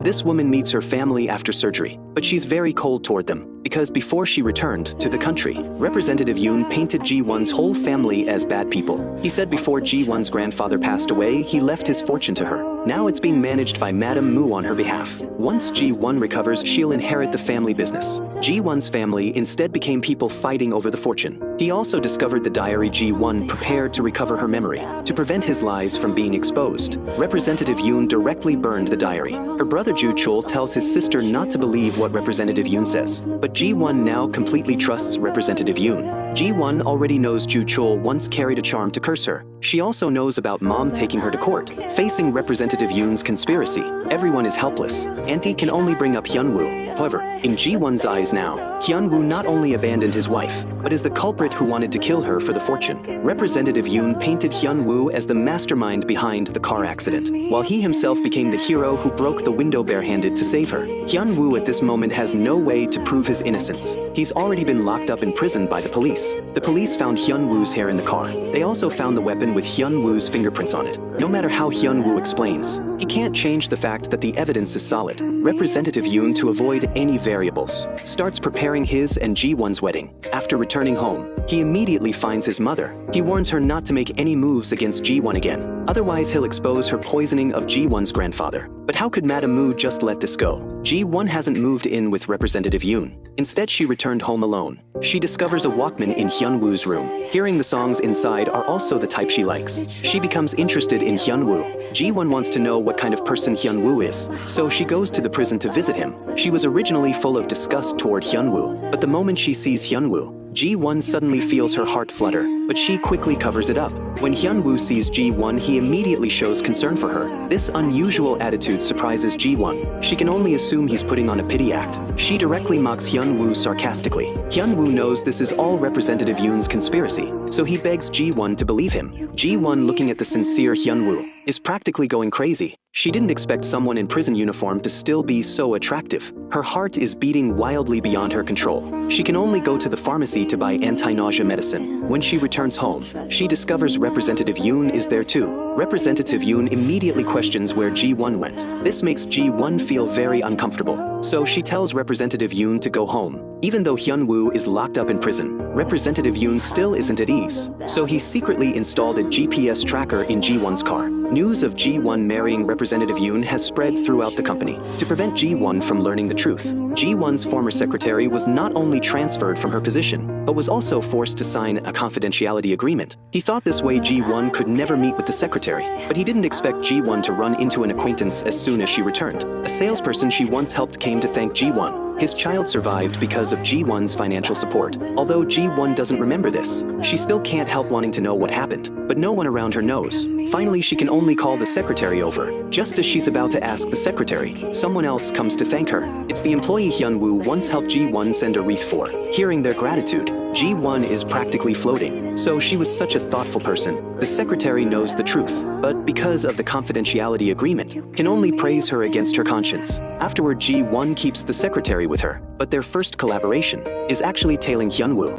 This woman meets her family after surgery, but she's very cold toward them, because before she returned to the country, Representative Yoon painted Jiwon's whole family as bad people. He said before Jiwon's grandfather passed away, he left his fortune to her. Now it's being managed by Madame Moo on her behalf. Once Jiwon recovers, she'll inherit the family business. Jiwon's family instead became people fighting over the fortune. He also discovered the diary Jiwon prepared to recover her memory. To prevent his lies from being exposed, Representative Yoon directly burned the diary. Her brother Ju-chul tells his sister not to believe what Representative Yoon says, but Jiwon now completely trusts Representative Yoon. Jiwon already knows Ju-chul once carried a charm to curse her. She also knows about mom taking her to court. Facing Representative Yoon's conspiracy, everyone is helpless. Auntie can only bring up Yunwoo. However, in Jiwon's eyes now, Yunwoo not only abandoned his wife, but is the culprit who wanted to kill her for the fortune. Representative Yoon painted Yunwoo as the mastermind behind the car accident, while he himself became the hero who broke the window barehanded to save her. Yunwoo at this moment has no way to prove his innocence. He's already been locked up in prison by the police. The police found Yunwoo's hair in the car. They also found the weapon with Yunwoo's fingerprints on it. No matter how Yunwoo explains, he can't change the fact that the evidence is solid. Representative Yoon, to avoid any variables, starts preparing his and Jiwon's wedding. After returning home, he immediately finds his mother. He warns her not to make any moves against Jiwon again, otherwise he'll expose her poisoning of Jiwon's grandfather. But how could Madame Moo just let this go? Jiwon hasn't moved in with Representative Yoon. Instead, she returned home alone. She discovers a Walkman in Hyunwoo's room. Hearing the songs inside are also the type she likes. She becomes interested in Yunwoo. Jiwon wants to know what kind of person Yunwoo is, so she goes to the prison to visit him. She was originally full of disgust toward Yunwoo, but the moment she sees Yunwoo, Jiwon suddenly feels her heart flutter, but she quickly covers it up. When Yunwoo sees Jiwon, he immediately shows concern for her. This unusual attitude surprises Jiwon. She can only assume he's putting on a pity act. She directly mocks Yunwoo sarcastically. Yunwoo knows this is all Representative Yoon's conspiracy, so he begs Jiwon to believe him. Jiwon, looking at the sincere Yunwoo, is practically going crazy. She didn't expect someone in prison uniform to still be so attractive. Her heart is beating wildly beyond her control. She can only go to the pharmacy to buy anti-nausea medicine. When she returns home, she discovers Representative Yoon is there too. Representative Yoon immediately questions where Jiwon went. This makes Jiwon feel very uncomfortable, so she tells Representative Yoon to go home. Even though Yunwoo is locked up in prison, Representative Yoon still isn't at ease, so he secretly installed a GPS tracker in Jiwon's car. News of Jiwon marrying Representative Yoon has spread throughout the company. To prevent Jiwon from learning the truth, Jiwon's former secretary was not only transferred from her position, but was also forced to sign a confidentiality agreement. He thought this way Jiwon could never meet with the secretary, but he didn't expect Jiwon to run into an acquaintance as soon as she returned. A salesperson she once helped came to thank Jiwon. His child survived because of Jiwon's financial support. Although Jiwon doesn't remember this, she still can't help wanting to know what happened, but no one around her knows. Finally, she can only call the secretary over. Just as she's about to ask the secretary, someone else comes to thank her. It's the employee Yunwoo once helped Jiwon send a wreath for. Hearing their gratitude, Jiwon is practically floating. So she was such a thoughtful person. The secretary knows the truth, but because of the confidentiality agreement, can only praise her against her conscience. Afterward, Jiwon keeps the secretary with her, but their first collaboration is actually tailing Yunwoo.